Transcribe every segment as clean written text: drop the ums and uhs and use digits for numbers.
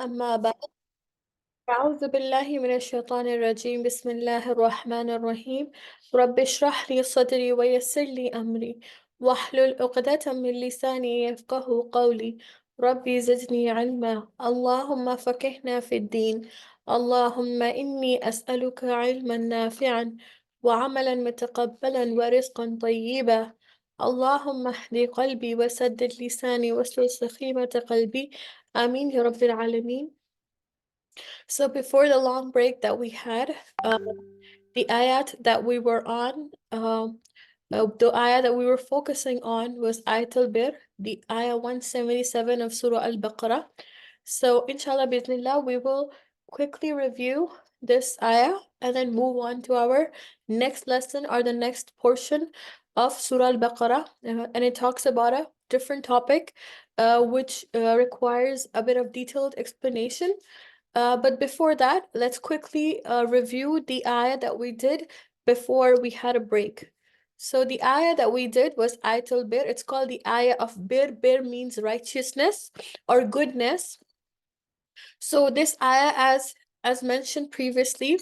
أما بعد أعوذ بالله من الشيطان الرجيم بسم الله الرحمن الرحيم رب اشرح لي صدري ويسر لي أمري واحلل عقدة من لساني يفقه قولي ربي زدني علما اللهم فقهنا في الدين اللهم إني أسألك علما نافعا وعملا متقبلا ورزقا طيبا اللهم اهد قلبي وسدد لساني واسلل سخيمة قلبي آمين يا رب العالمين. So before the long break that we had, the ayat that we were on, the ayah that we were focusing on was Ayat al-Bir, the ayah 177 of Surah Al-Baqarah. So inshallah, bismillah, we will quickly review this ayah and then move on to our next lesson or the next portion of Surah Al-Baqarah. And it talks about a different topic, which requires a bit of detailed explanation. But before that, let's quickly review the ayah that we did before we had a break. So the ayah that we did was Ayatul Bir. It's called the ayah of Bir. Bir means righteousness or goodness. So this ayah, as mentioned previously,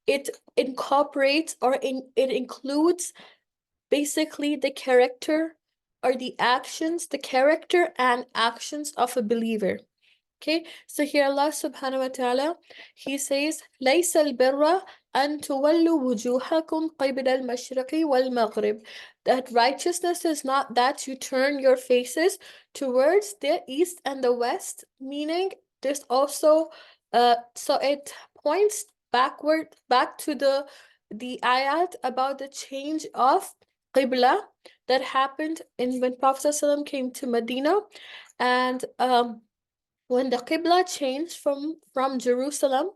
it incorporates or it includes basically the character or the actions, the character and actions of a believer. Okay, so here Allah subhanahu wa ta'ala, He says, لَيْسَ الْبِرَّ أَن تُوَلُّوا وُجُوهَكُمْ قِبْلَ الْمَشْرِقِ وَالْمَغْرِبِ. That righteousness is not that you turn your faces towards the east and the west, meaning this also, so it points back to the ayat about the change of Qibla that happened when Prophet ﷺ came to Medina, and when the Qibla changed from Jerusalem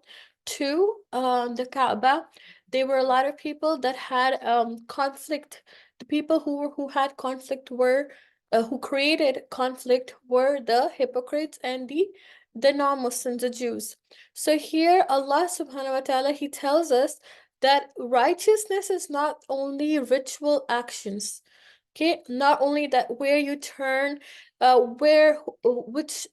to the Kaaba, there were a lot of people that had conflict. The people who had conflict were who created conflict were the hypocrites and the non-Muslims, the Jews. So here Allah subhanahu wa ta'ala, He tells us that righteousness is not only ritual actions. Okay, not only that where you turn, which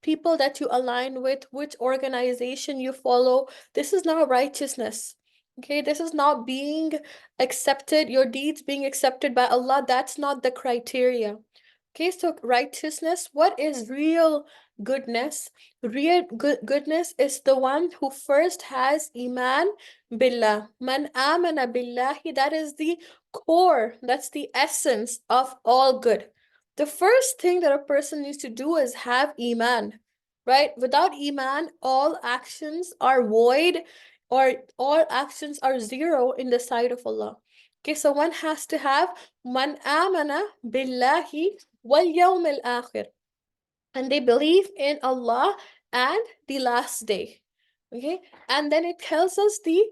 people that you align with, which organization you follow. This is not righteousness. Okay, this is not being accepted, your deeds being accepted by Allah. That's not the criteria. Okay, so righteousness, what is real goodness? Real goodness is the one who first has Iman Billah. Man amana billahi, that is the core, that's the essence of all good. The first thing that a person needs to do is have Iman, right? Without Iman, all actions are void or all actions are zero in the sight of Allah. Okay, so one has to have Man amana billahi wal yawm al-akhir, and they believe in Allah and the last day. Okay, and then it tells us the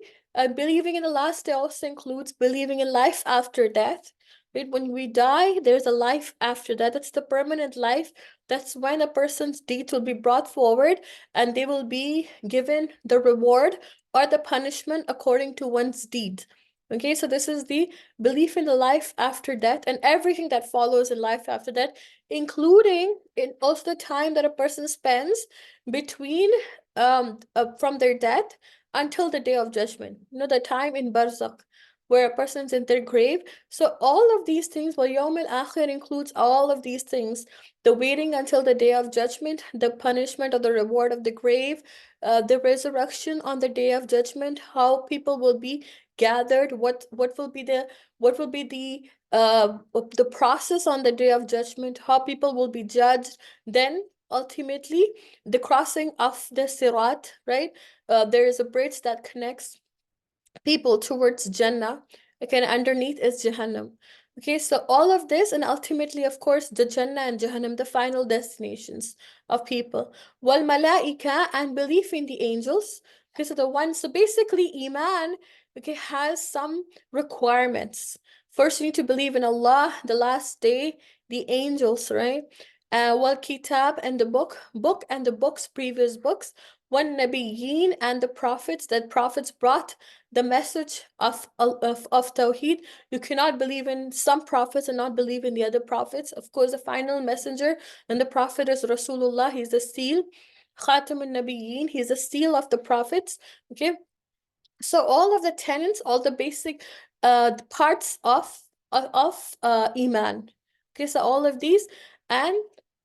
believing in the last day also includes believing in life after death. Right? When we die, there's a life after that. That's the permanent life. That's when a person's deeds will be brought forward and they will be given the reward or the punishment according to one's deed. Okay, so this is the belief in the life after death and everything that follows in life after death, including in also the time that a person spends between from their death until the day of judgment. You know, the time in barzakh where a person's in their grave. So all of these things, well, Yawm al-Akhir includes all of these things. The waiting until the day of judgment, the punishment or the reward of the grave, the resurrection on the day of judgment, how people will be gathered, what will be the process on the day of judgment, how people will be judged, then ultimately the crossing of the Sirat, right? There is a bridge that connects people towards Jannah. Okay, and underneath is Jahannam. Okay, so all of this, and ultimately, of course, the Jannah and Jahannam, the final destinations of people. Wal malaika, and belief in the angels. Okay, so the one, so basically, Iman, okay, has some requirements. First, you need to believe in Allah, the last day, the angels, right? Wal kitab, and the book and the books, previous books. One nabiyyin, and the prophets, that prophets brought the message of Tawheed. You cannot believe in some prophets and not believe in the other prophets. Of course, the final messenger and the prophet is Rasulullah. He's the seal. Khatam al-Nabiyyin, he's the seal of the prophets. Okay, so all of the tenets, all the basic parts of iman. Okay, so all of these, and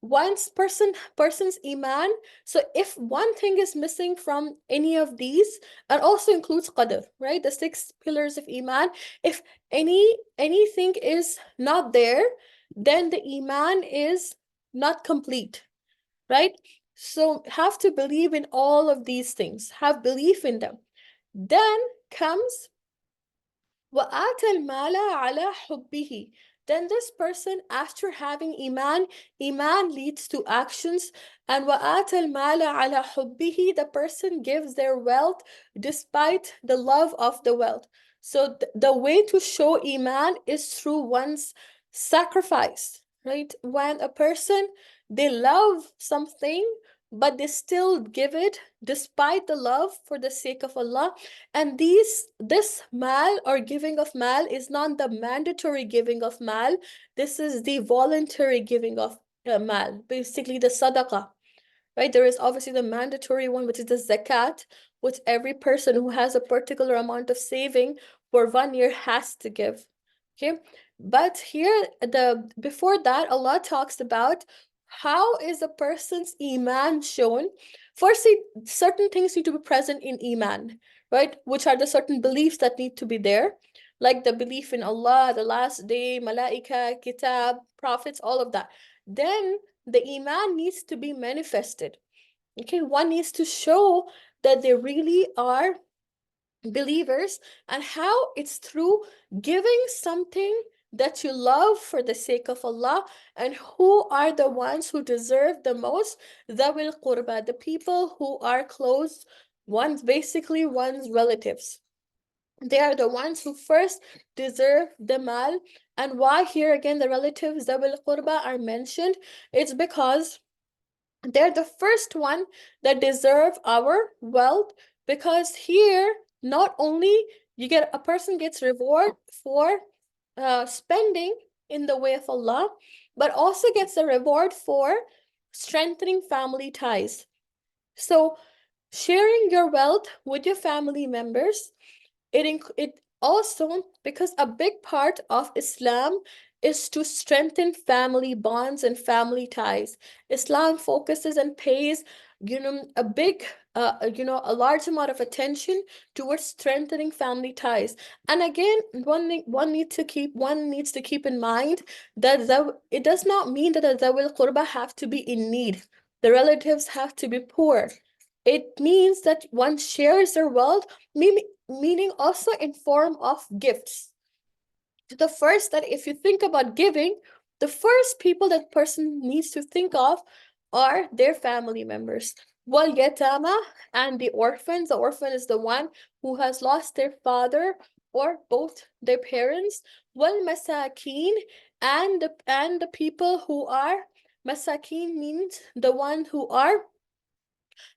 once person's iman. So if one thing is missing from any of these, and also includes qadr, right? The six pillars of iman. If anything is not there, then the iman is not complete, right? So have to believe in all of these things, have belief in them. Then comes وَآتَى الْمَالَ عَلَى حُبِّهِ. Then this person, after having iman leads to actions. And وَآتَى الْمَالَ عَلَى حُبِّهِ, the person gives their wealth despite the love of the wealth. So the way to show iman is through one's sacrifice, right? When a person, they love something, but they still give it despite the love for the sake of Allah. And this mal or giving of mal is not the mandatory giving of mal. This is the voluntary giving of mal, basically the sadaqah, right? There is obviously the mandatory one, which is the zakat, which every person who has a particular amount of saving for 1 year has to give. Okay, but here the before that, Allah talks about how is a person's iman shown. Firstly, certain things need to be present in iman, right? Which are the certain beliefs that need to be there, like the belief in Allah, the last day, malaika, kitab, prophets, all of that. Then the iman needs to be manifested. Okay, one needs to show that they really are believers, and how it's through giving something that you love for the sake of Allah. And who are the ones who deserve the most? Dhawil qurba, the people who are close ones, basically one's relatives. They are the ones who first deserve the mal. And why here again the relatives, Dhawil qurba, are mentioned? It's because they're the first one that deserve our wealth, because here not only you get a person gets reward for spending in the way of Allah, but also gets a reward for strengthening family ties. So sharing your wealth with your family members, it also, because a big part of Islam is to strengthen family bonds and family ties. Islam focuses and pays, a big, a large amount of attention towards strengthening family ties. And again, one needs to keep in mind that it does not mean that the Zawil Qurba have to be in need. The relatives have to be poor. It means that one shares their wealth, meaning also in form of gifts. The first, that if you think about giving, the first people that person needs to think of are their family members. Wal yatama, and the orphans. The orphan is the one who has lost their father or both their parents. Wal masakin, and the people who are masakin, means the one who are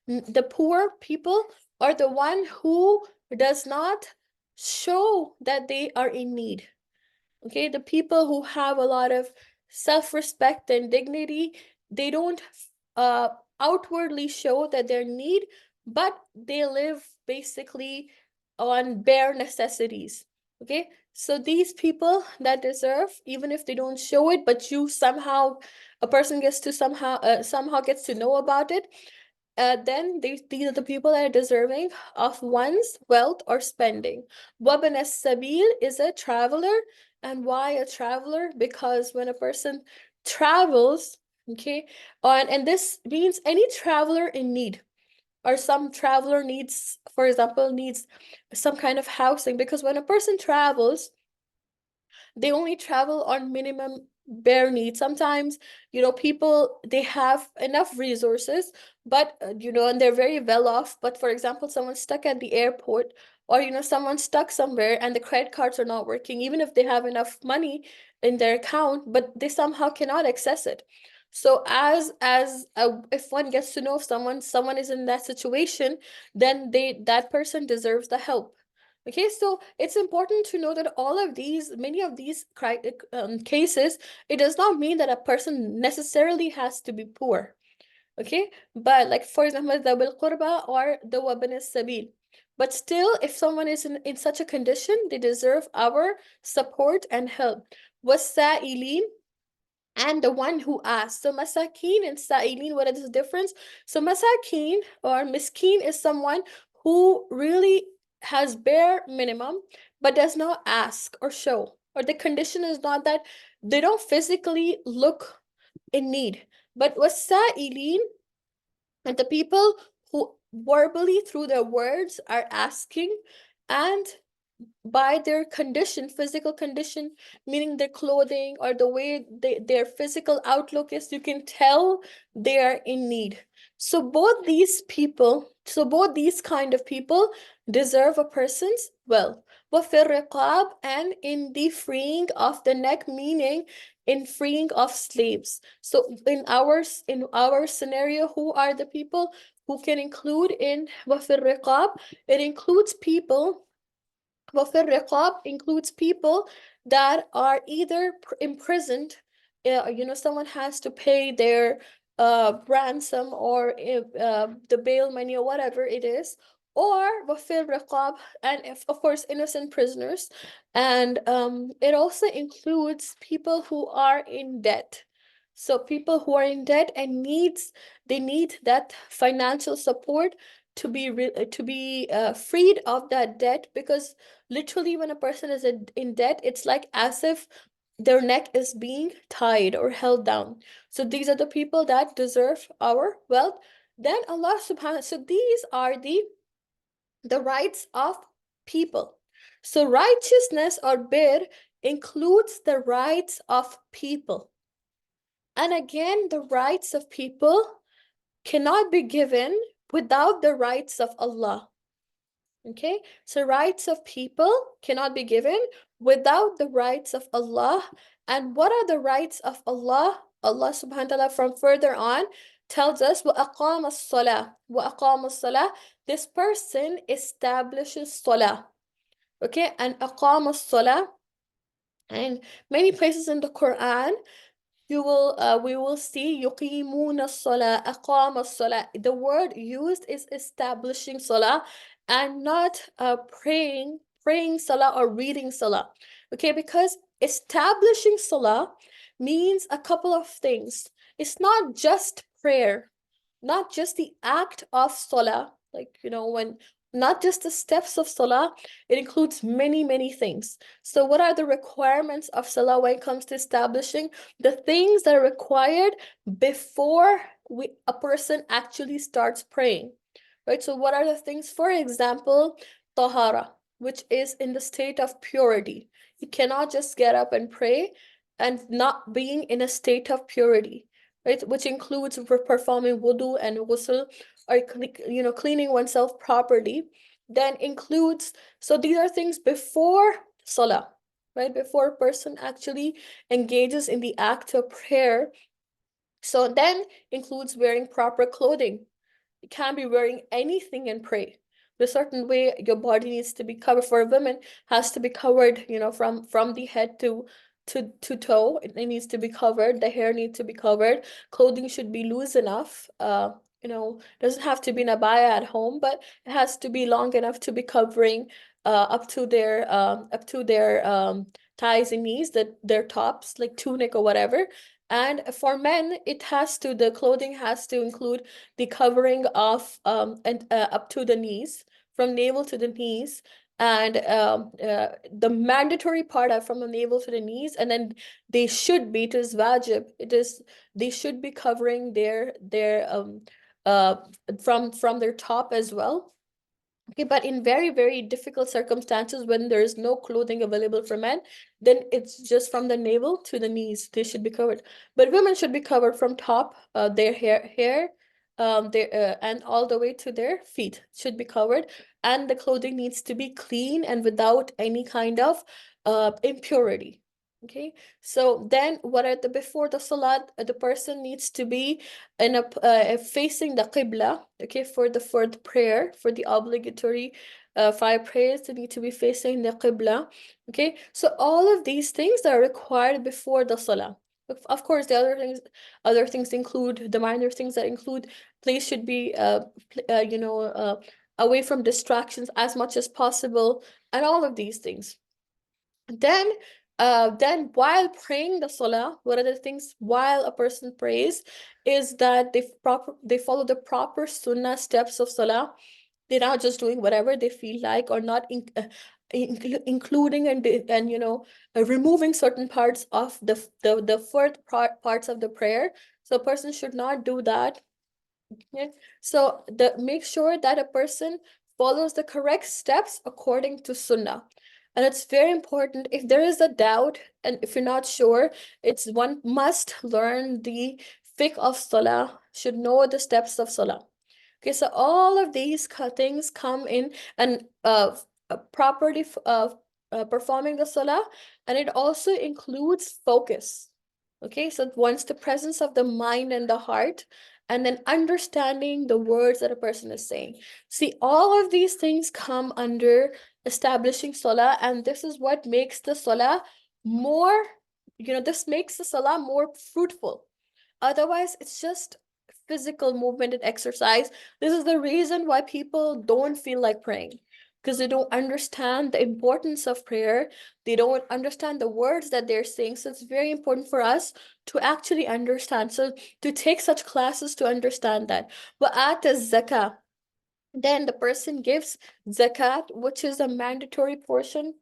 the poor people, are the one who does not show that they are in need. Okay, the people who have a lot of self-respect and dignity, they don't uh, outwardly show that they're in need, but they live basically on bare necessities. Okay, so these people that deserve, even if they don't show it, but you somehow, a person gets to somehow gets to know about it, then these are the people that are deserving of one's wealth or spending. Wabn as-sabil is a traveler. And why a traveler? Because when a person travels, okay, and this means any traveler in need, or some traveler needs, for example, needs some kind of housing, because when a person travels, they only travel on minimum bare needs. Sometimes, people, they have enough resources, but and they're very well off. But for example, someone's stuck at the airport, or someone's stuck somewhere and the credit cards are not working, even if they have enough money in their account, but they somehow cannot access it. So if one gets to know if someone is in that situation, then that person deserves the help. Okay, so it's important to know that many of these cases, it does not mean that a person necessarily has to be poor. Okay, but like for example, the bil qurba or the wabn sabil. But still, if someone is in such a condition, they deserve our support and help. Wasa'ilin, and the one who asks. So masakin and sa'ilin, what is the difference? So masakin or miskin is someone who really has bare minimum but does not ask or show. Or the condition is not that they don't physically look in need. But wasa'ilin, and the people who verbally through their words are asking, and by their condition, physical condition, meaning their clothing or the way their physical outlook is, you can tell they are in need. So both these kind of people deserve a person's wealth. وَفِي الرِّقَابِ, and in the freeing of the neck, meaning in freeing of slaves. So in our scenario, who are the people who can include in وَفِي الرِّقَابِ? It includes people. Wafir riqab includes people that are either imprisoned, someone has to pay their ransom or the bail money or whatever it is, or wafir riqab, and if, of course, innocent prisoners, and it also includes people who are in debt. So people who are in debt and they need that financial support to be freed of that debt, because literally when a person is in debt, it's like as if their neck is being tied or held down. So these are the people that deserve our wealth. Then Allah subhanahu, so these are the rights of people. So righteousness or bir includes the rights of people. And again, the rights of people cannot be given without the rights of Allah. Okay, so rights of people cannot be given without the rights of Allah. And what are the rights of Allah? Allah subhanahu wa ta'ala from further on tells us, وَأَقَامَ الصَّلَاةِ وَأَقَامَ الصَّلَاةِ, this person establishes salah. Okay, and أقام الصلاة, and many places in the Quran we will see يقيمون الصلاة أقام الصلاة. The word used is establishing salah, and not praying salah or reading salah. Okay, because establishing salah means a couple of things. It's not just prayer, not just the act of salah, like when not just the steps of salah, it includes many things. So what are the requirements of salah when it comes to establishing the things that are required before a person actually starts praying, right? So what are the things? For example, tahara, which is in the state of purity. You cannot just get up and pray and not being in a state of purity, right? Which includes performing wudu and ghusl, or cleaning oneself properly. Then includes, so these are things before salah, right? Before a person actually engages in the act of prayer. So then includes wearing proper clothing. You can't be wearing anything and pray. The certain way your body needs to be covered. For a woman, has to be covered, from the head to toe. It needs to be covered. The hair needs to be covered. Clothing should be loose enough. Doesn't have to be in a abaya at home, but it has to be long enough to be covering up to their thighs and knees, their tops, like tunic or whatever. And for men, the clothing has to include the covering of and up to the knees, from navel to the knees, and the mandatory part are from the navel to the knees, and then it is wajib, they should be covering their uh from their top as well. Okay, but in very difficult circumstances, when there is no clothing available for men, then it's just from the navel to the knees. They should be covered. But women should be covered from top, their hair, and all the way to their feet should be covered. And the clothing needs to be clean and without any kind of impurity. Okay, so then before the salat, the person needs to be facing the qibla. Okay, for the prayer, for the obligatory 5 prayers, they need to be facing the qibla. Okay, so all of these things are required before the salah. Of course, the other things include the minor things that include place should be away from distractions as much as possible, and all of these things. Then, then while praying the salah, one of the things while a person prays is that they follow the proper sunnah steps of salah. They're not just doing whatever they feel like, or not including and removing certain parts of the fourth parts of the prayer. So a person should not do that. Yeah. So make sure that a person follows the correct steps according to Sunnah. And it's very important if there is a doubt and if you're not sure, it's one must learn the fiqh of Salah, should know the steps of Salah. Okay, so all of these things come in and properly performing the Salah, and it also includes focus. Okay, so once the presence of the mind and the heart, and then understanding the words that a person is saying. See, all of these things come under establishing salah, and this is what makes the salah more, this makes the salah more fruitful. Otherwise, it's just physical movement and exercise. This is the reason why people don't feel like praying, because they don't understand the importance of prayer. They don't understand the words that they're saying. So it's very important for us to actually understand. So to take such classes to understand that. Wa'at zakah. Then the person gives zakat, which is a mandatory portion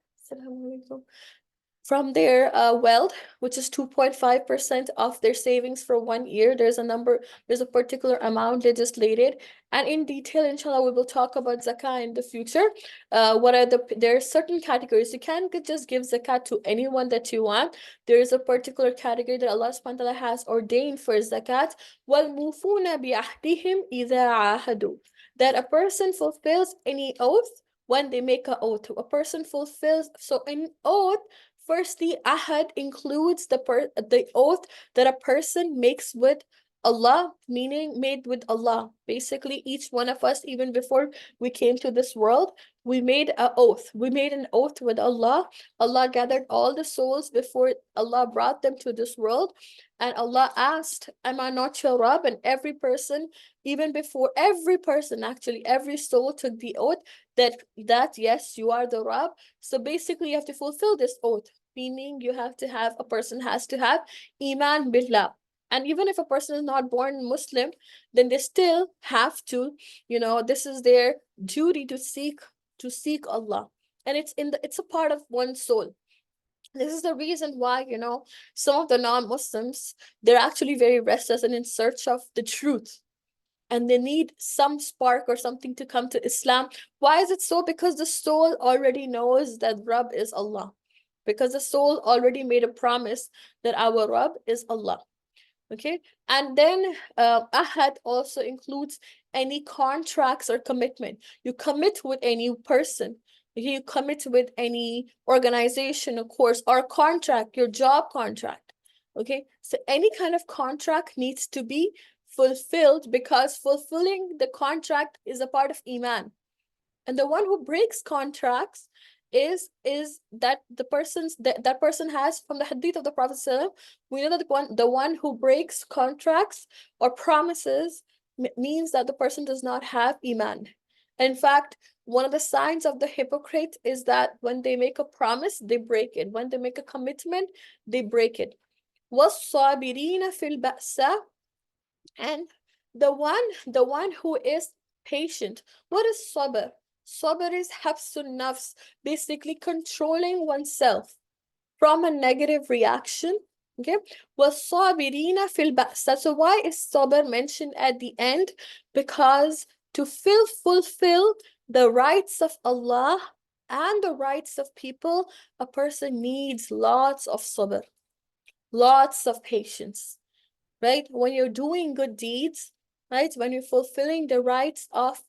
from their wealth, which is 2.5% of their savings for 1 year. There's a particular amount legislated. And in detail, inshallah, we will talk about zakah in the future. There are certain categories. You can't just give zakat to anyone that you want. There is a particular category that Allah subhanahu wa ta'ala has ordained for zakat. وَالْمُوفُونَ بِعَهْدِهِمْ إِذَا عَاهَدُوا. That a person fulfills any oath when they make an oath. A person fulfills, so an oath. Firstly, ahad includes the oath that a person makes with Allah, meaning made with Allah. Basically, each one of us, even before we came to this world, we made an oath. We made an oath with Allah. Allah gathered all the souls before Allah brought them to this world. And Allah asked, Am I not your Rabb? And every person, even before every person, actually, every soul took the oath that yes, you are the Rabb. So basically, you have to fulfill this oath, meaning a person has to have Iman Billah. And even if a person is not born Muslim, then they still have to, this is their duty to seek Allah. And it's a part of one's soul. This is the reason why, some of the non-Muslims, they're actually very restless and in search of the truth, and they need some spark or something to come to Islam. Why is it so? Because the soul already knows that Rabb is Allah. Because the soul already made a promise that our Rabb is Allah. Okay, and then ahad also includes any contracts or commitment. You commit with any person, you commit with any organization, of course, or contract, your job contract. Okay, so any kind of contract needs to be fulfilled, because fulfilling the contract is a part of Iman. And the one who breaks contracts is that that person has, from the hadith of the Prophet ﷺ, we know that the one who breaks contracts or promises means that the person does not have Iman. In fact, one of the signs of the hypocrite is that when they make a promise, they break it. When they make a commitment, they break it. وَالصَّابِرِينَ فِي الْبَأْسَ. And the one who is patient. What is sabr? Sabr is habsun nafs, basically controlling oneself from a negative reaction. Okay, was-sabirina fil ba'sa. So why is sabr mentioned at the end? Because to fulfill the rights of Allah and the rights of people, a person needs lots of sabr, lots of patience, right? When you're doing good deeds, right? When you're fulfilling the rights of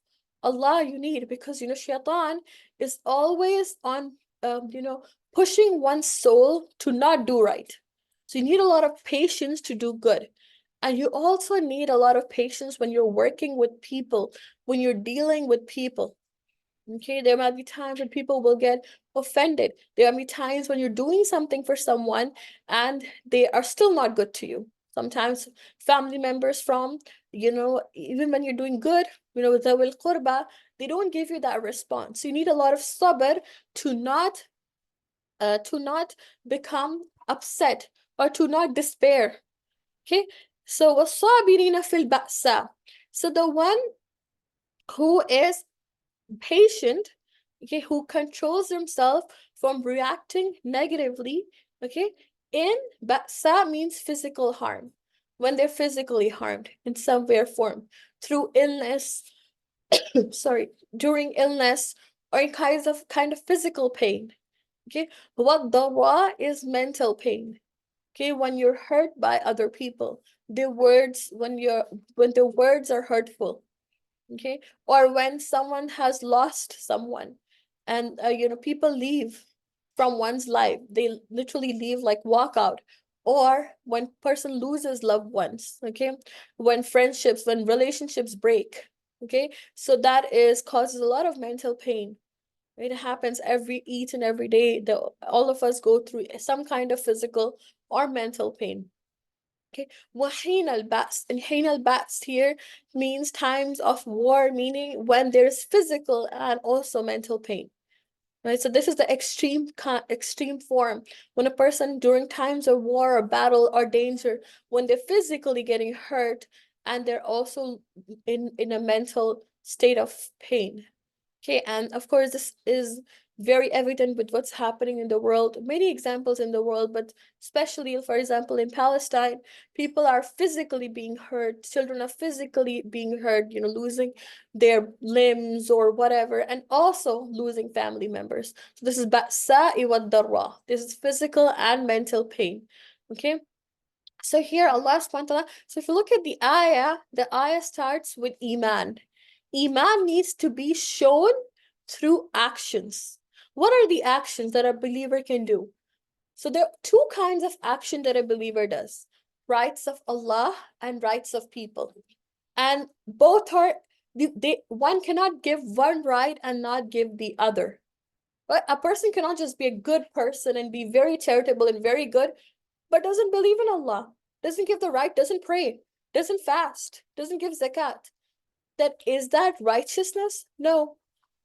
Allah, you need, because shaitan is always on, pushing one's soul to not do right. So you need a lot of patience to do good. And you also need a lot of patience when you're working with people, when you're dealing with people. Okay, there might be times when people will get offended. There might be times when you're doing something for someone and they are still not good to you. Sometimes family members from, even when you're doing good, with the will qurba, they don't give you that response. You need a lot of sabr to not become upset or to not despair. Okay, so والصابرين في البأساء. So the one who is patient, okay, who controls himself from reacting negatively, okay, in ba'sa means physical harm, when they're physically harmed in some way or form through illness, sorry, during illness or in kind of physical pain, okay. What dara is mental pain, okay, when you're hurt by other people, the words when the words are hurtful, okay, or when someone has lost someone and people leave from one's life, they literally leave, like walk out, or when person loses loved ones, okay, when relationships break, okay, so that is causes a lot of mental pain. It happens each and every day. All of us go through some kind of physical or mental pain. Okay, وحين البأس, and حين البأس here means times of war, meaning when there's physical and also mental pain. Right, so this is the extreme form, when a person during times of war or battle or danger, when they're physically getting hurt and they're also in a mental state of pain. Okay, and of course, this is very evident with what's happening in the world, many examples in the world, but especially, for example, in Palestine, people are physically being hurt, children are physically being hurt, losing their limbs or whatever, and also losing family members. So this is ba'sa'i wa darra. This is physical and mental pain. Okay. So here Allah subhanahu wa ta'ala, so if you look at the ayah starts with Iman. Iman needs to be shown through actions. What are the actions that a believer can do? So there are two kinds of action that a believer does: rights of Allah and rights of people. And both are, one cannot give one right and not give the other. But a person cannot just be a good person and be very charitable and very good, but doesn't believe in Allah, doesn't give the right, doesn't pray, doesn't fast, doesn't give zakat. Is that righteousness? No.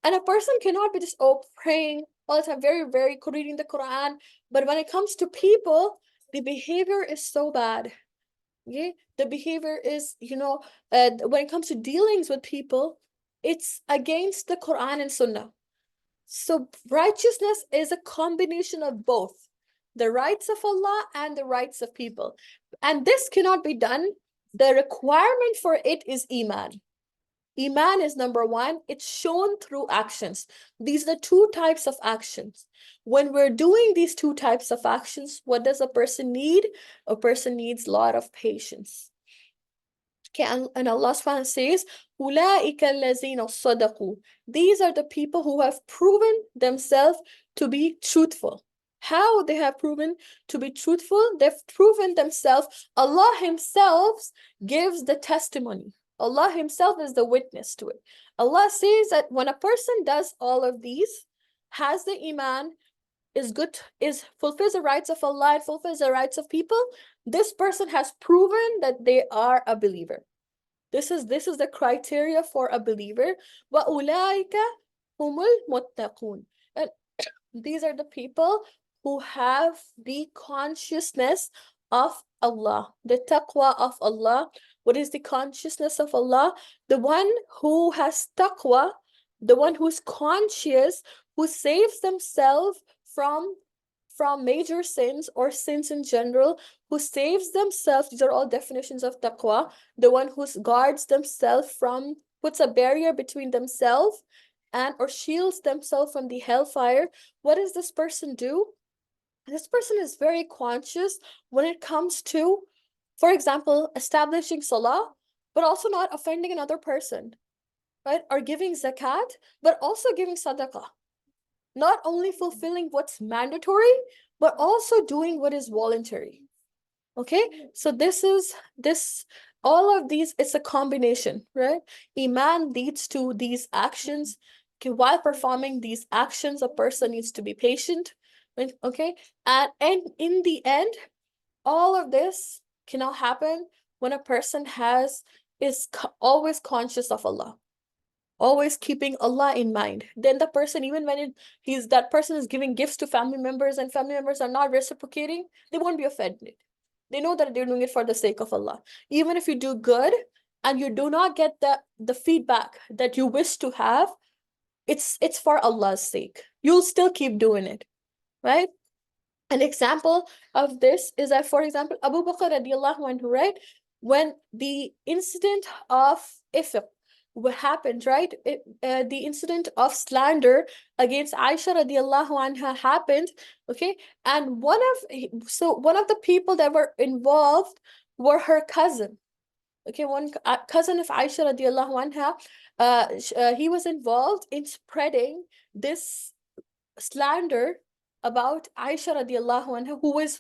And a person cannot be just praying all the time, very, very good, reading the Quran. But when it comes to people, the behavior is so bad. Okay? The behavior is, when it comes to dealings with people, it's against the Quran and Sunnah. So righteousness is a combination of both the rights of Allah and the rights of people. And this cannot be done. The requirement for it is Iman. Iman is number one. It's shown through actions. These are the two types of actions. When we're doing these two types of actions, what does a person need? A person needs a lot of patience. Okay, and Allah subhanahu says, أُولَٰئِكَ الَّذِينَ صَدَقُوا. These are the people who have proven themselves to be truthful. How they have proven to be truthful? They've proven themselves. Allah Himself gives the testimony. Allah Himself is the witness to it. Allah says that when a person does all of these, has the Iman, is good, fulfills the rights of Allah and fulfills the rights of people, this person has proven that they are a believer. This is the criteria for a believer. وَأُولَٰئِكَ هُمُ الْمُتَّقُونَ. And these are the people who have the consciousness of Allah, the taqwa of Allah. What is the consciousness of Allah? The one who has taqwa, the one who's conscious, who saves themselves from major sins or sins in general, who saves themselves. These are all definitions of taqwa. The one who guards themselves from, puts a barrier between themselves and or shields themselves from the hellfire. What does this person do? This person is very conscious when it comes to, for example, establishing salah, but also not offending another person, right? Or giving zakat, but also giving sadaqah. Not only fulfilling what's mandatory, but also doing what is voluntary. Okay, so all of these, it's a combination, right? Iman leads to these actions, Okay, while performing these actions, a person needs to be patient. Okay, and in the end, all of this cannot happen when a person is always conscious of Allah, always keeping Allah in mind. Then the person, even when that person is giving gifts to family members and family members are not reciprocating, they won't be offended. They know that they're doing it for the sake of Allah. Even if you do good and you do not get the feedback that you wish to have, it's for Allah's sake. You'll still keep doing it, right? An example of this is that, for example, Abu Bakr radiallahu anhu, right? When the incident of ifq what happened, right? The incident of slander against Aisha radiallahu anha happened, okay? And one of the people that were involved were her cousin. Okay, one cousin of Aisha radiallahu anha, he was involved in spreading this slander about Aisha radiallahu anha, who is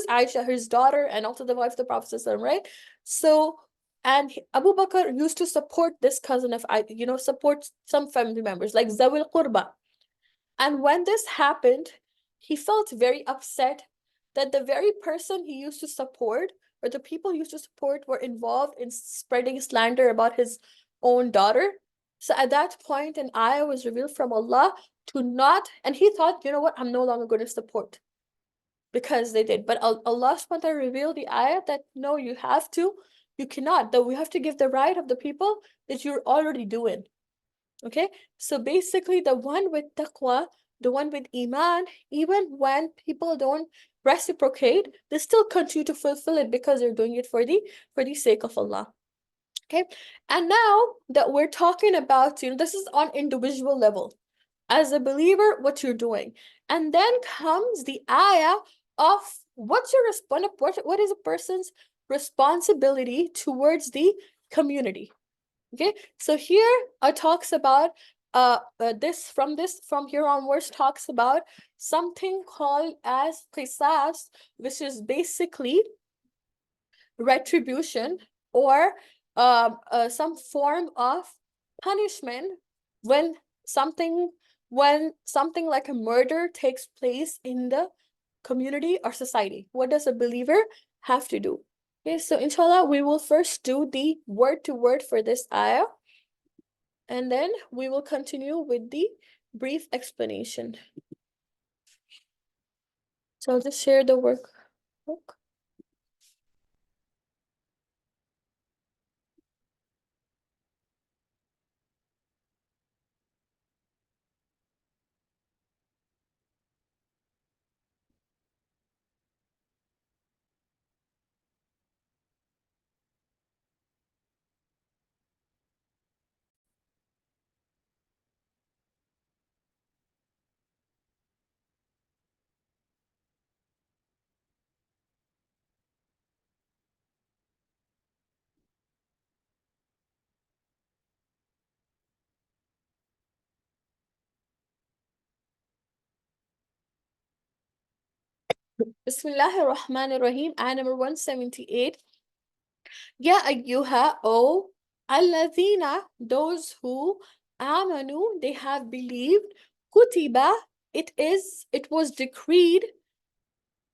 Aisha, his daughter, and also the wife of the Prophet, right? So, and Abu Bakr used to support this cousin of, support some family members like Zawil Qurba. And when this happened, he felt very upset that the very person he used to support, or the people he used to support, were involved in spreading slander about his own daughter. So at that point, an ayah was revealed from Allah to not, and he thought, you know what, I'm no longer going to support because they did. But Allah subhanahu wa ta'ala revealed the ayah that no, you cannot, that we have to give the right of the people that you're already doing. Okay, so basically the one with taqwa, the one with iman, even when people don't reciprocate, they still continue to fulfill it because they're doing it for the sake of Allah. Okay, and now that we're talking about, this is on individual level, as a believer, what you're doing. And then comes the ayah of what's your what is a person's responsibility towards the community. Okay, so here talks about from here onwards talks about something called as qisas, which is basically retribution, or some form of punishment when something like a murder takes place in the community or society. What does a believer have to do? Okay, so inshallah, we will first do the word to word for this ayah, and then we will continue with the brief explanation. So I'll just share the workbook. Bismillahir Rahmanir Rahim, ayah number 178. Ya ayyuha, O alladhina, those who amanu, they have believed, kutiba, it was decreed,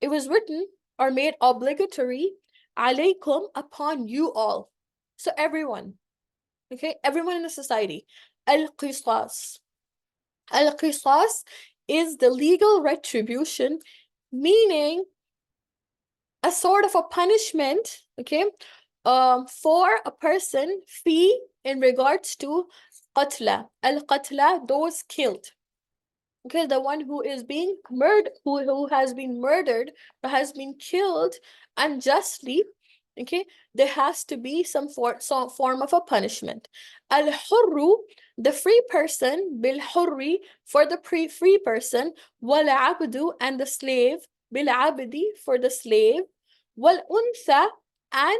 it was written or made obligatory, alaykum, upon you all. So everyone, okay, everyone in the society. Al-qisas. Al-qisas is the legal retribution, meaning a sort of a punishment, okay, for a person, fee, in regards to qatla. Al-qatla, those killed. Okay, the one who is being murdered, who has been murdered, or has been killed unjustly, okay, there has to be some form of a punishment. Al-hurru, the free person, bil-hurri, for the free person, wal-abdu, and the slave, bil-abdi, for the slave, wal-untha, and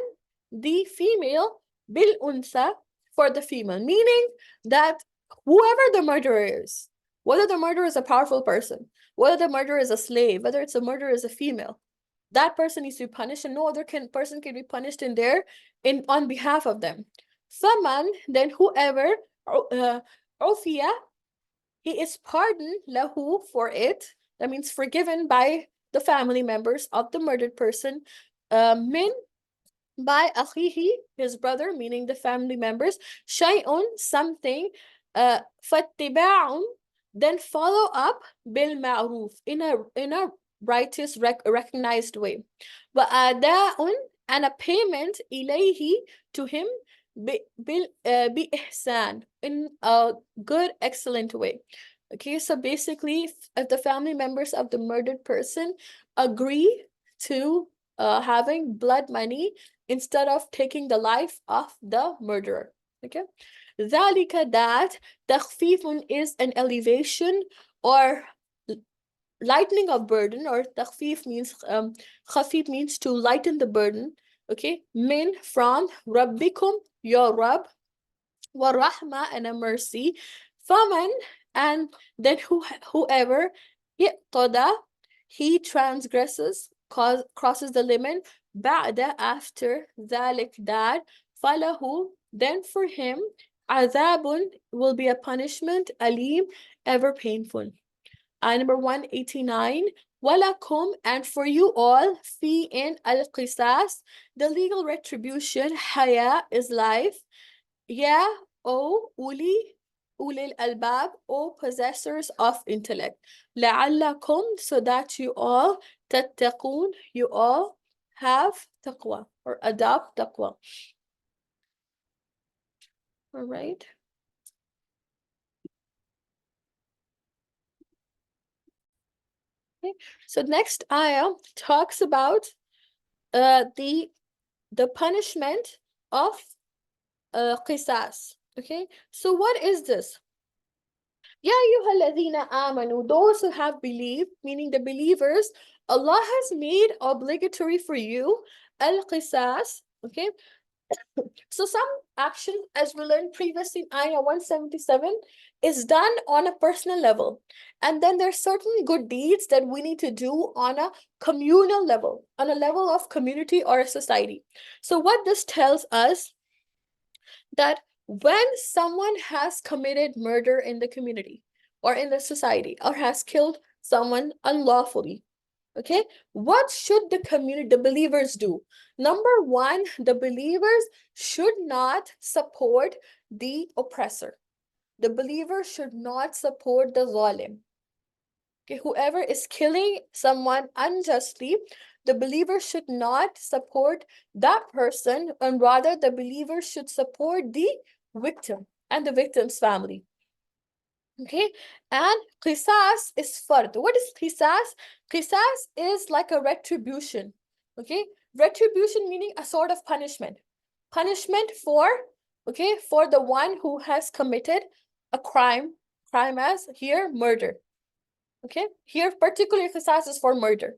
the female, bil-untha, for the female. Meaning that whoever the murderer is, whether the murderer is a powerful person, whether the murderer is a slave, whether it's a murderer is a female, that person needs to be punished, and no other person can be punished on behalf of them. Faman, then whoever, ufiya, he is pardoned lahu for it. That means forgiven by the family members of the murdered person. Min by akhihi, his brother, meaning the family members, shay'un, something, fattiba'un, then follow up bil ma'ruf, in a righteous recognized way, wa ada'un, and a payment ilayhi, to him, bi ihsan, in a good excellent way. Okay, so basically, if the family members of the murdered person agree to having blood money instead of taking the life of the murderer. Okay, ذلك, that تخفيف is an elevation or lightening of burden, or تخفيف means خفيف means to lighten the burden. Okay, min, from rabbikum, your Rabb, warahma, and a mercy, faman, and then whoever يقتدى, he transgresses, crosses the limit, ba'da, after ذلك, that, falahu, then for him, azabun, will be a punishment, alim, ever painful. Number 189, walakum, and for you all, fi, in al-qisas, the legal retribution, haya, is life, yeah, O ulil albab, O possessors of intellect. لعلكم, so that you all, تتقون, you all have taqwa or adopt taqwa. All right. Okay. So next ayah talks about the punishment of qisas. Okay. So what is this? Ya ayyuhalladhina amanu, those who have believed, meaning the believers, Allah has made obligatory for you al-qisas. Okay, so some action, as we learned previously in Ayah 177, is done on a personal level. And then there's certain good deeds that we need to do on a communal level, on a level of community or a society. So what this tells us, that when someone has committed murder in the community or in the society, or has killed someone unlawfully, okay, what should the community, the believers, do? Number one, the believers should not support the oppressor. The believer should not support the zalim. Okay, whoever is killing someone unjustly, the believer should not support that person, and rather the believer should support the victim and the victim's family. Okay, and qisas is fard. What is qisas? Qisas is like a retribution. Okay, retribution meaning a sort of punishment. Punishment for, okay, for the one who has committed a crime as here murder. Okay, here particularly qisas is for murder.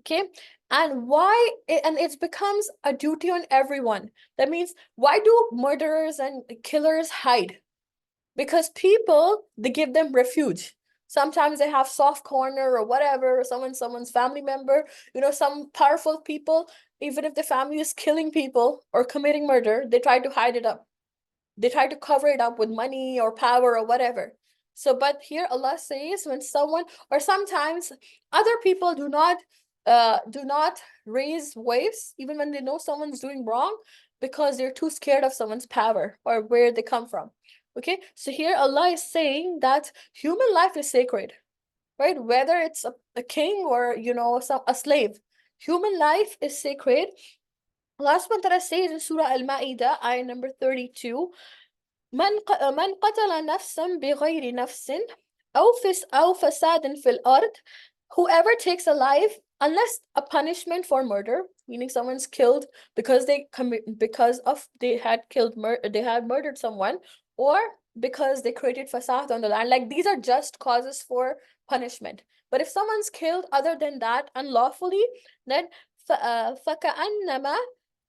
Okay, and why and it becomes a duty on everyone. That means, why do murderers and killers hide? Because people, they give them refuge. Sometimes they have soft corner or whatever, or someone's family member, some powerful people, even if the family is killing people or committing murder, they try to hide it up. They try to cover it up with money or power or whatever. So, but here Allah says, when someone, or sometimes other people do not raise waves even when they know someone's doing wrong, because they're too scared of someone's power or where they come from. Okay, so here Allah is saying that human life is sacred, right? Whether it's a king or a slave, human life is sacred. Last one that I say is in Surah Al-Ma'idah, ayah number 32. من قتل نفسا بغير نفس أو فساد في الأرض, whoever takes a life, unless a punishment for murder, meaning someone's killed because they had murdered someone, or because they created fasad on the land, like these are just causes for punishment. But if someone's killed other than that unlawfully, then فكأنما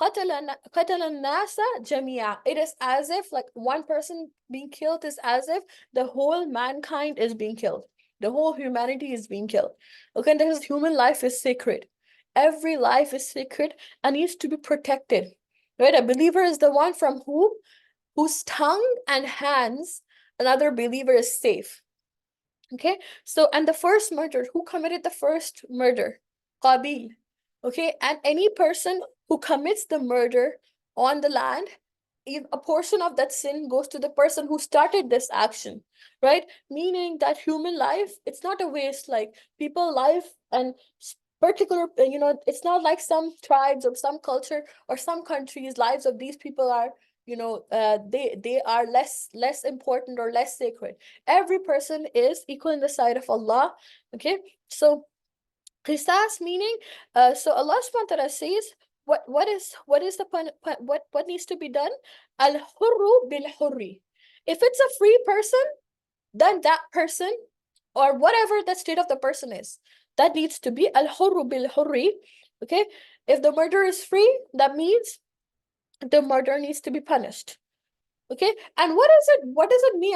قتل الناس جميعا. It is as if, like, one person being killed is as if the whole mankind is being killed. The whole humanity is being killed. Okay, because human life is sacred. Every life is sacred and needs to be protected. Right? A believer is the one from whose tongue and hands another believer is safe. Okay, so and the first murder, who committed the first murder? Qabil. Okay, and any person who commits the murder on the land, if a portion of that sin goes to the person who started this action, right? Meaning that human life, it's not a waste, like people life and particular, it's not like some tribes or some culture or some countries, lives of these people are, they are less important or less sacred. Every person is equal in the sight of Allah. Okay, so qisas meaning, so Allah subhanahu wa ta'ala says, what is the what needs to be done? Al hurru bil hurri. If it's a free person, then that person, or whatever the state of the person is, that needs to be al hurru bil hurri. Okay, if the murderer is free, that means the murderer needs to be punished. Okay, and what does it mean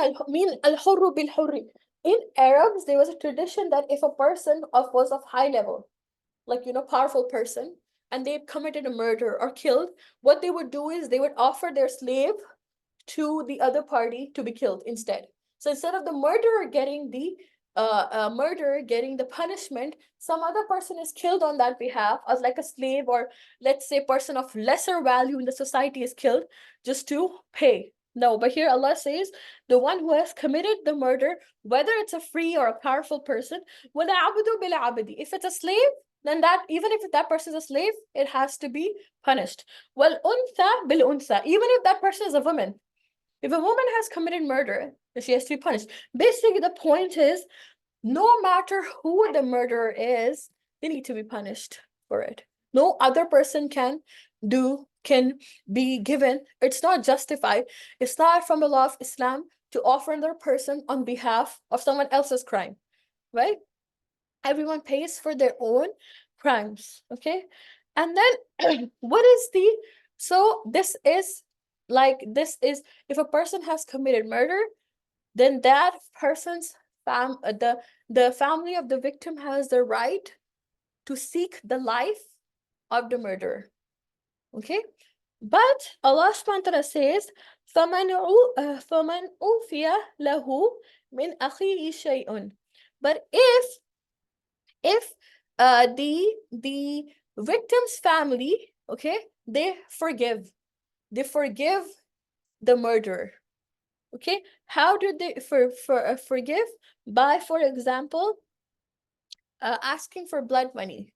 al hurru bil hurri? In Arabs, there was a tradition that if a person was of high level, like powerful person, and they committed a murder or killed, what they would do is they would offer their slave to the other party to be killed instead. So instead of the murderer getting the punishment, some other person is killed on that behalf, as like a slave, or let's say person of lesser value in the society is killed just to pay. No, but here Allah says the one who has committed the murder, whether it's a free or a powerful person, if it's a slave, then that, even if that person is a slave, it has to be punished. Well, untha bil untha, even if that person is a woman. If a woman has committed murder, then she has to be punished. Basically, the point is, no matter who the murderer is, they need to be punished for it. No other person can be given. It's not justified. It's not from the law of Islam to offer another person on behalf of someone else's crime, right? Everyone pays for their own crimes. Okay, and then what is the so this is if a person has committed murder, then that person's the family of the victim has the right to seek the life of the murderer. Okay, but Allah subhanahu wa ta'ala says فَمَنْ أُوفِيَ لَهُ مِنْ أَخِيهِ شَيْءٌ. But if the victim's family, okay, they forgive the murderer. Okay, how do they forgive? By, for example, asking for blood money.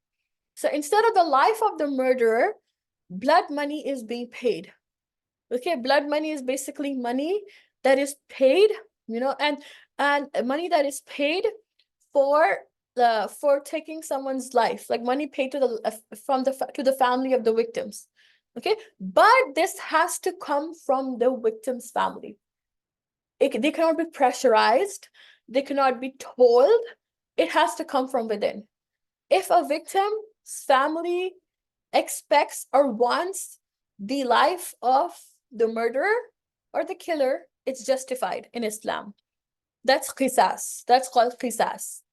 So instead of the life of the murderer, blood money is being paid. Okay, blood money is basically money that is paid, and money that is paid for taking someone's life, like money paid to the family of the victims. Okay, but this has to come from the victim's family. They cannot be pressurized, they cannot be told. It has to come from within. If a victim's family expects or wants the life of the murderer or the killer, it's justified in Islam. That's qisas. That's called qisas.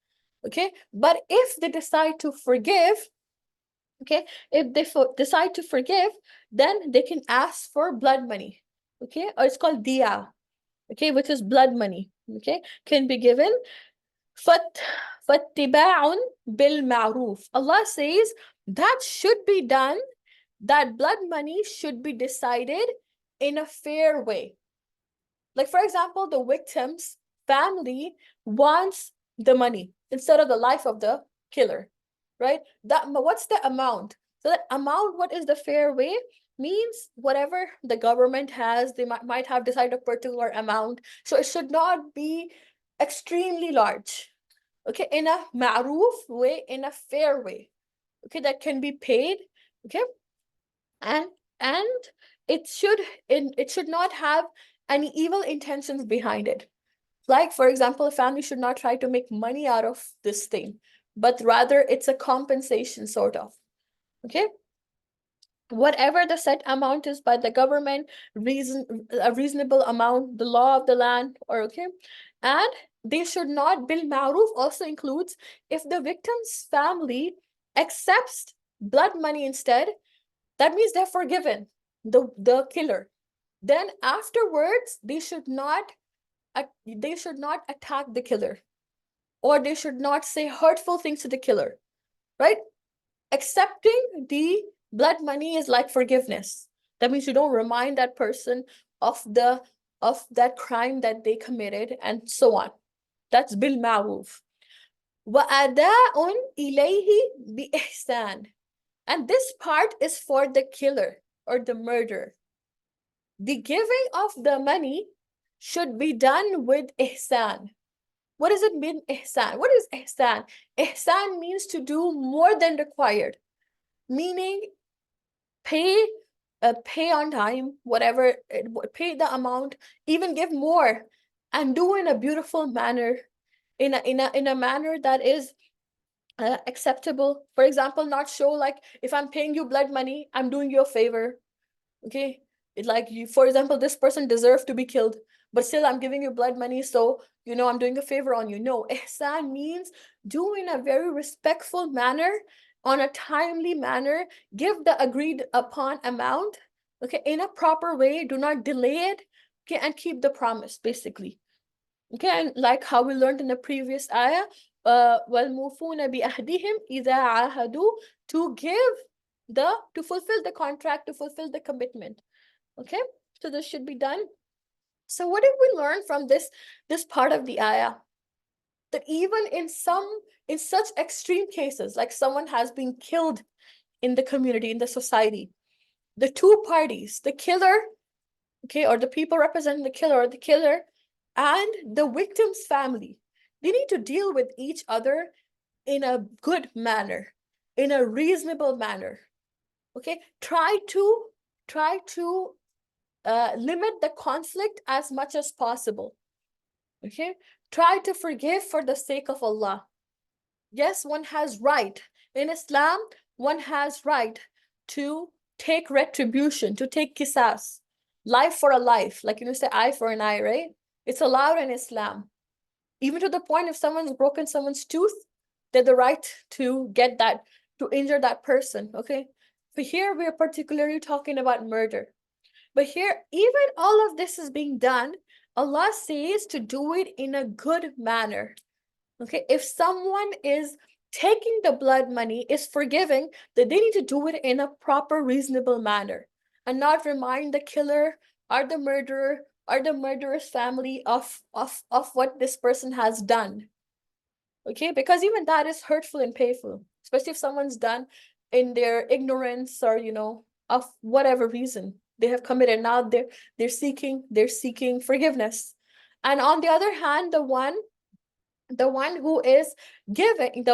Okay, but if they decide to forgive, okay, if they decide to forgive, then they can ask for blood money. Okay, or it's called diya. Okay, which is blood money. Okay, can be given. فَاتِّبَاعٌ بِالْمَعْرُوفِ. Allah says that should be done, that blood money should be decided in a fair way. Like, for example, the victim's family wants the money instead of the life of the killer, right? What's the amount? So that amount, what is the fair way? Means whatever the government has, they might have decided a particular amount. So it should not be extremely large. Okay, in a ma'roof way, in a fair way. Okay, that can be paid. Okay, and it should not have any evil intentions behind it. Like, for example, a family should not try to make money out of this thing, but rather it's a compensation, sort of. Okay, whatever the set amount is by the government, a reasonable amount, the law of the land, or okay, and they should not, bil ma'ruf also includes if the victim's family accepts blood money instead, that means they're forgiven the killer. Then afterwards, they should not attack the killer. or they should not say hurtful things to the killer, right? Accepting the blood money is like forgiveness. That means you don't remind that person of that crime that they committed, and so on. That's bil ma'ruf. وَأَدَاءٌ إِلَيْهِ بِإِحْسَانٍ. And this part is for the killer or the murderer. The giving of the money should be done with ihsan. What does it mean, ihsan? What is ihsan? Ihsan means to do more than required, meaning pay pay on time, whatever, pay the amount, even give more, and do in a beautiful manner, in a manner that is acceptable. For example, not show like, if I'm paying you blood money, I'm doing you a favor. Okay, it like, you, for example, this person deserved to be killed, but still I'm giving you blood money, so I'm doing a favor on you. No, ihsan means do in a very respectful manner, on a timely manner, give the agreed upon amount, okay, in a proper way, do not delay it, okay, and keep the promise, basically. Okay, and like how we learned in the previous ayah, وَالْمُوفُونَ بِأَهْدِهِمْ إِذَا عَاهَدُوا, to fulfill the contract, to fulfill the commitment. Okay, so this should be done. So what did we learn from this part of the ayah? That even in such extreme cases, like someone has been killed in the community, in the society, the two parties, the killer, okay, or the people representing the killer, or the killer and the victim's family, they need to deal with each other in a good manner, in a reasonable manner. Okay, try to limit the conflict as much as possible. Okay, try to forgive for the sake of Allah. Yes, one has right in Islam, one has right to take retribution, to take qisas, life for a life, like say eye for an eye, right? It's allowed in Islam. Even to the point, if someone's broken someone's tooth, they have the right to get that, to injure that person. Okay, but here we are particularly talking about murder. But here, even all of this is being done, Allah says to do it in a good manner. Okay, if someone is taking the blood money, is forgiving, that they need to do it in a proper, reasonable manner, and not remind the killer or the murderer or the murderer's family of what this person has done. Okay, because even that is hurtful and painful, especially if someone's done in their ignorance, or of whatever reason they have committed. Now they're seeking forgiveness. And on the other hand, the one who is giving,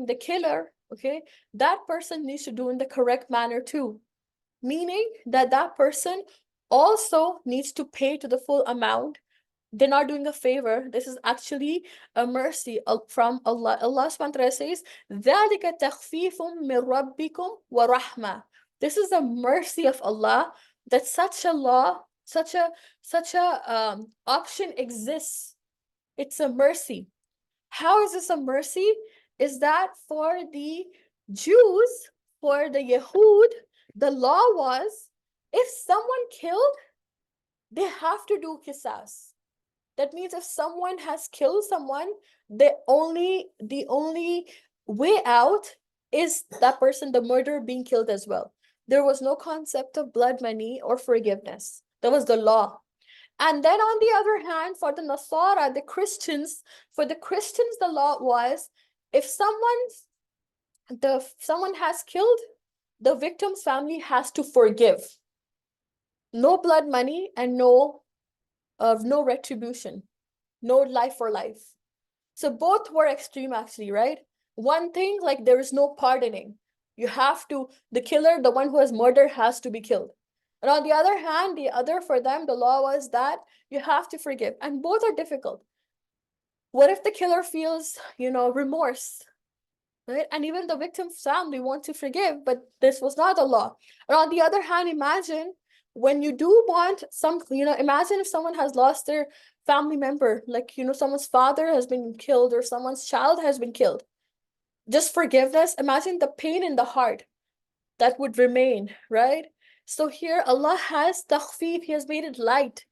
the killer, okay, that person needs to do in the correct manner too, meaning that that person also needs to pay to the full amount. They're not doing a favor. This is actually a mercy from Allah. Allah subhanahu wa ta'ala says, ذَلِكَ تَخْفِيفٌ مِّن رَبِّكُمْ وَرَحْمَةٌ. This is a mercy of Allah, that such a law, such a option exists. It's a mercy. How is this a mercy? Is that for the Jews, for the Yahud, the law was, if someone killed, they have to do qisas. That means if someone has killed someone, the only way out is that person, the murderer, being killed as well. There was no concept of blood money or forgiveness. That was the law. And then on the other hand, for the Nasara, the Christians, the law was, if someone has killed, the victim's family has to forgive. No blood money and no retribution, no life for life. So both were extreme, actually, right? One thing, like, there is no pardoning. The killer, the one who has murdered, has to be killed. And on the other hand, for them, the law was that you have to forgive. And both are difficult. What if the killer feels, remorse, right? And even the victim's family want to forgive, but this was not the law. And on the other hand, imagine when you do want imagine if someone has lost their family member, like, someone's father has been killed or someone's child has been killed. Just forgiveness, imagine the pain in the heart that would remain, right? So here Allah has takhfif, He has made it light.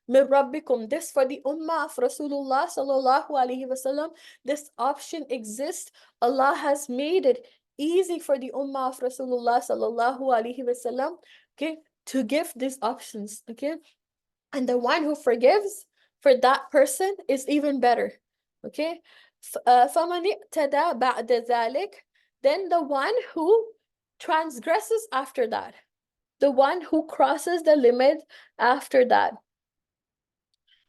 min rabbikum. This for the ummah of Rasulullah sallallahu alaihi wasallam. This option exists. Allah has made it easy for the ummah of Rasulullah sallallahu alaihi wasallam, okay, to give these options, okay. And the one who forgives for that person is even better, okay. فَمَنِ اِعْتَدَى بَعْدَ ذَلِكَ, then the one who transgresses after that, the one who crosses the limit after that.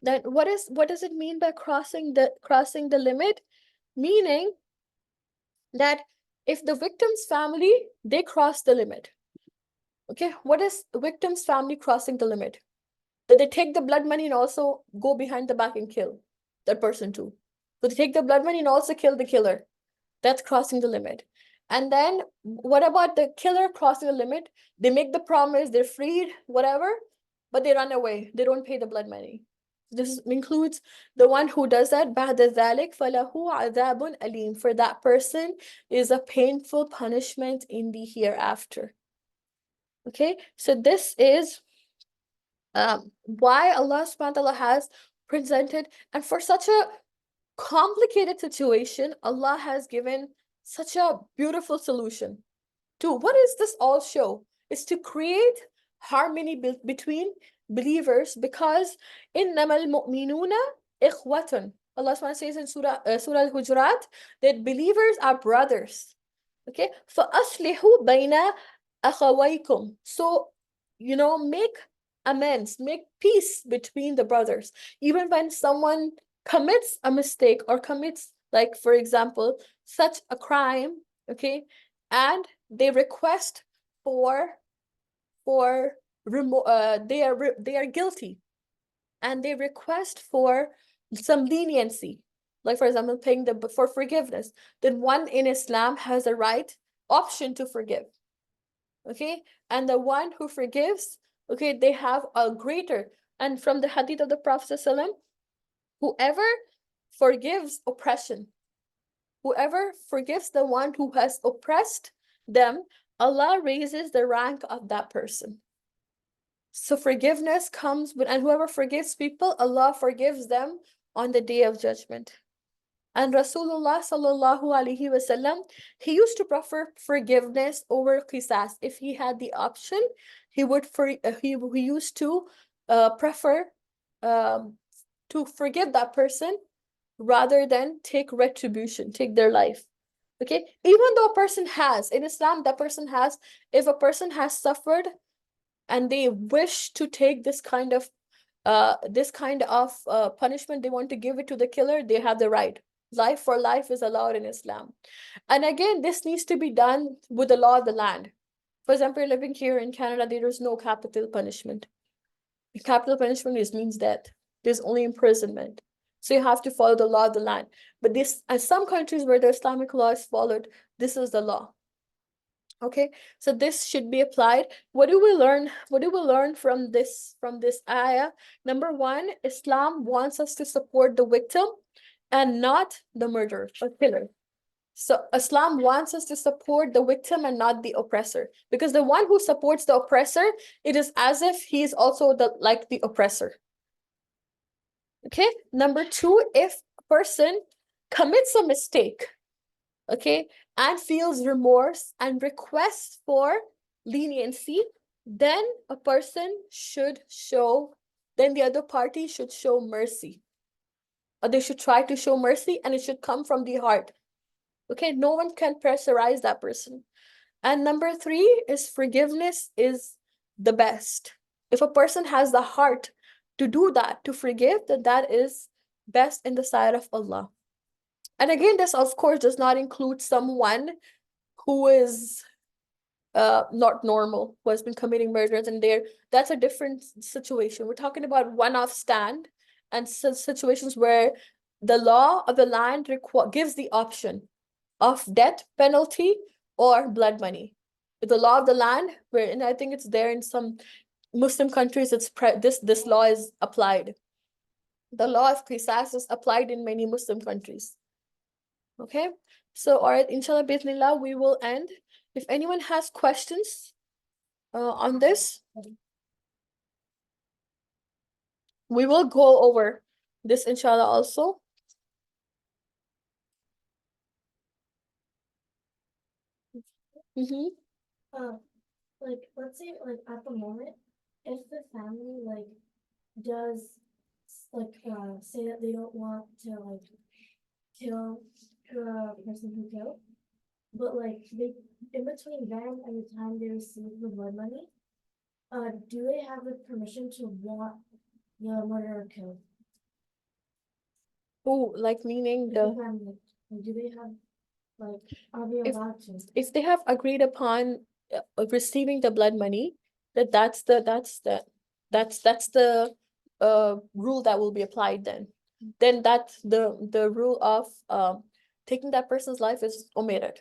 Then what does it mean by crossing the limit? Meaning that if the victim's family, they cross the limit, okay, what is the victim's family crossing the limit? That they take the blood money and also go behind the back and kill that person too. So they take the blood money and also kill the killer. That's crossing the limit. And then what about the killer crossing the limit? They make the promise, they're freed, whatever, but they run away. They don't pay the blood money. This includes the one who does that. بَعْدَ ذَلِكَ فَلَهُ عَذَابٌ أَلِيمٌ. For that person is a painful punishment in the hereafter. Okay, so this is why Allah subhanahu wa ta'ala has presented, and for such a complicated situation, Allah has given such a beautiful solution. To what does this all show? It's to create harmony between believers, because إِنَّمَا الْمُؤْمِنُونَ إِخْوَةٌ. Allah subhanahu wa ta'ala says in Surah Al-Hujurat that believers are brothers. Okay, فَأَصْلِحُوا بَيْنَ أَخَوَيْكُمْ. So, make amends, make peace between the brothers. Even when someone commits a mistake or commits, like, for example, such a crime, okay, and they request they are guilty, and they request for some leniency, like, for example, paying for forgiveness, then one in Islam has a right option to forgive, okay. And the one who forgives, okay, they have a greater, and from the hadith of the Prophet ﷺ, whoever forgives oppression, whoever forgives the one who has oppressed them, Allah raises the rank of that person. So forgiveness comes with, and whoever forgives people, Allah forgives them on the day of judgment. And Rasulullah sallallahu alaihi wasallam, he used to prefer forgiveness over qisas. If he had the option, he used to prefer to forgive that person rather than take retribution, take their life. Okay, even though a person has, in Islam, that person has, if a person has suffered and they wish to take this kind of punishment, they want to give it to the killer, they have the right. Life for life is allowed in Islam. And again, this needs to be done with the law of the land. For example, living here in Canada, there is no capital punishment. Capital punishment means death. There's only imprisonment. So you have to follow the law of the land. But this, as some countries where the Islamic law is followed, this is the law. Okay, so this should be applied. What do we learn? What do we learn from this ayah? Number one, Islam wants us to support the victim and not the murderer or killer. So Islam wants us to support the victim and not the oppressor, because the one who supports the oppressor, it is as if he is also like the oppressor. Okay, number two, if a person commits a mistake, okay, and feels remorse and requests for leniency, then a person should show, then the other party should show mercy. Or they should try to show mercy, and it should come from the heart. Okay, no one can pressurize that person. And number three is forgiveness is the best. If a person has the heart to do that, to forgive, then that is best in the sight of Allah. And again, this of course does not include someone who is not normal, who has been committing murders, and that's a different situation. We're talking about one-off stand and situations where the law of the land gives the option of death penalty or blood money. The law of the land, and I think it's there in some Muslim countries, this law is applied. The law of qisas is applied in many Muslim countries. Okay, so all right, inshallah, bismillah, we will end. If anyone has questions on this. We will go over this inshallah also. Mm-hmm. Like let's say like at the moment, if the family like does like say that they don't want to like kill the person who killed, but like they in between them and the time they receive the blood money, do they have the permission to want the murderer killed? Oh, like meaning The the family, like, do they have like are they if allowed to? if they have agreed upon receiving the blood money, that's the rule that will be applied then that the rule of taking that person's life is omitted.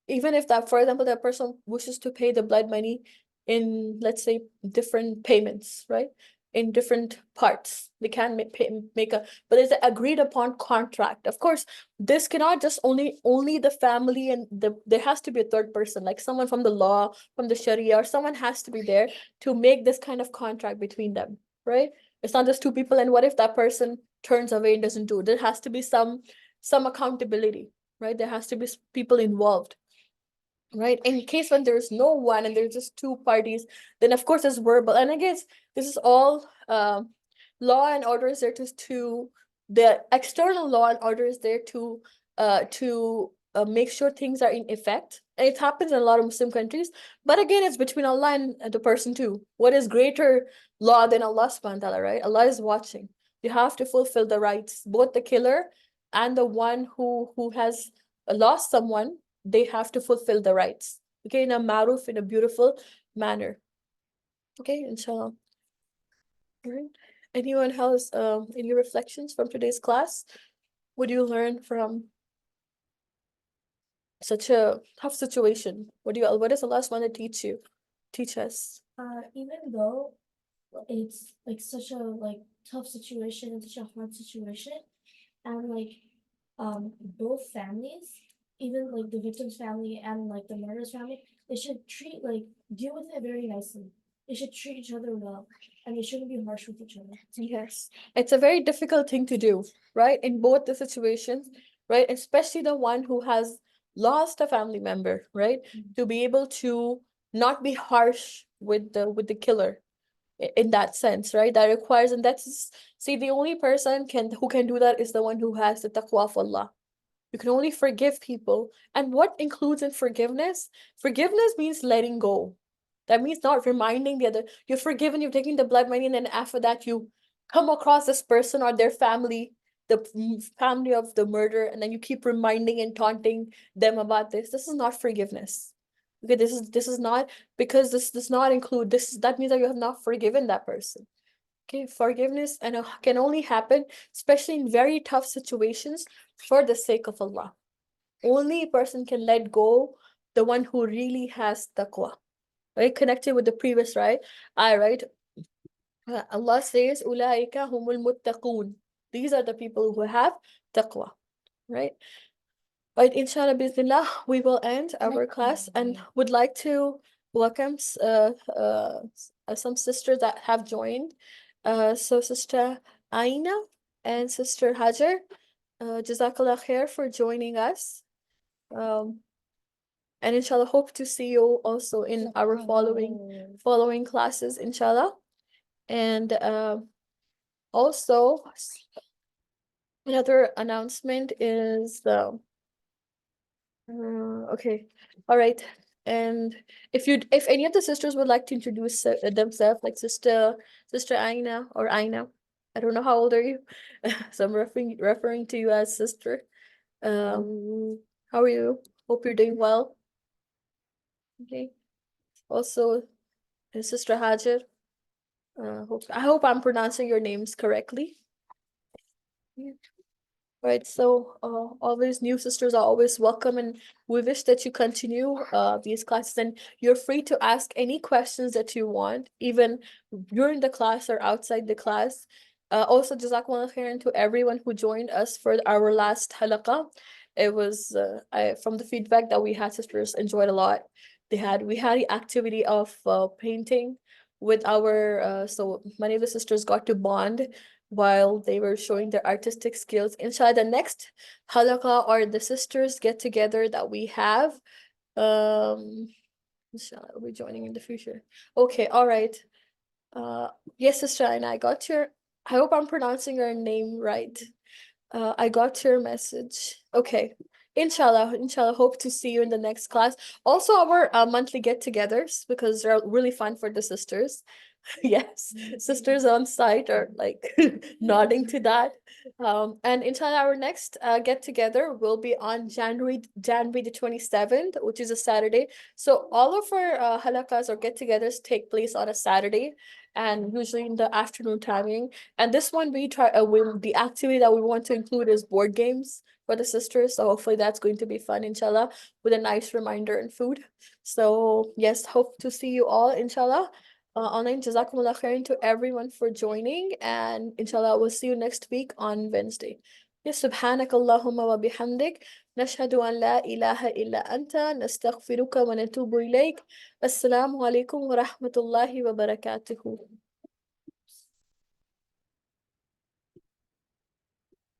Even if that, for example, that person wishes to pay the blood money in, let's say, different payments, right? In different parts, they can make a, but it's an agreed upon contract. Of course, this cannot just only the family, and there has to be a third person, like someone from the law, from the Sharia, or someone has to be there to make this kind of contract between them, right? It's not just two people. And what if that person turns away and doesn't do it? There has to be some accountability, right? There has to be people involved, right? In case when there's no one and there's just two parties, then of course it's verbal. And I guess this is all law and order is there to the external law and order is there to make sure things are in effect. And it happens in a lot of Muslim countries. But again, it's between Allah and the person too. What is greater law than Allah subhanahu wa ta'ala, right? Allah is watching. You have to fulfill the rights, both the killer and the one who has lost someone. They have to fulfill the rights, okay, in a maruf, in a beautiful manner. Okay, inshallah. All right. Anyone else, any reflections from today's class? What do you learn from such a tough situation? What does Allah want to teach us? Even though it's like such a like tough situation and such a hard situation, and like both families, even like the victim's family and like the murderer's family, they should treat like deal with it very nicely. They should treat each other well, and they shouldn't be harsh with each other. Yes, it's a very difficult thing to do, right? In both the situations, right? Especially the one who has lost a family member, right? To be able to not be harsh with the killer in that sense, right? That requires, and that's, see, the only person who can do that is the one who has the taqwa of Allah. You can only forgive people. And what includes in forgiveness? Forgiveness means letting go. That means not reminding the other. You're forgiven, you're taking the blood money, and then after that, you come across this person or their family, the family of the murderer, and then you keep reminding and taunting them about this. This is not forgiveness. Okay, this is not, because this does not include this. That means that you have not forgiven that person. Okay, forgiveness and can only happen, especially in very tough situations, for the sake of Allah. Only a person can let go, the one who really has taqwa. Right? Connected with the previous, right? Right? Allah says, Ulaika humul muttaqun. These are the people who have taqwa. Right? Right, inshallah, bismillah, we will end our class and would like to welcome some sisters that have joined. So Sister Aina and Sister Hajar, Jazakallah khair for joining us. Um, and inshallah, hope to see you also in our following classes, inshallah. And also, another announcement is the okay. All right. And if any of the sisters would like to introduce themselves, like Sister Aina or Aina, I don't know how old are you, so I'm referring to you as sister. How are you? Hope you're doing well. Okay. Also, Sister Hajar. I hope I'm pronouncing your names correctly. Yeah. Right, so always new sisters are always welcome, and we wish that you continue these classes, and you're free to ask any questions that you want, even during the class or outside the class. Also, Jazakallah khairan to everyone who joined us for our last halaqa. It was from the feedback that we had, sisters enjoyed a lot. We had the activity of painting, with our so many of the sisters got to bond while they were showing their artistic skills. Inshallah, the next halaqah or the sisters get together that we have, um, inshallah, we'll be joining in the future. Okay, all right. Uh, yes, sister, and I got your. I hope I'm pronouncing your name right. I got your message. Okay. Inshallah, hope to see you in the next class. Also, our monthly get-togethers, because they're really fun for the sisters. Yes, sisters on site are like nodding to that. And inshallah, our next get together will be on January the 27th, which is a Saturday. So all of our halakas or get-togethers take place on a Saturday, and usually in the afternoon timing. And this one the activity that we want to include is board games for the sisters. So hopefully that's going to be fun, inshallah, with a nice reminder and food. So yes, hope to see you all, inshallah. Online, Jazakumullah khairan to everyone for joining, and inshallah, we'll see you next week on Wednesday. Yes, subhanak Allahumma wa bihamdik, nashhadu an la ilaha illa anta, nastaghfiruka wa natubu ilayk. Assalamu alaikum wa rahmatullahi wa barakatuhu.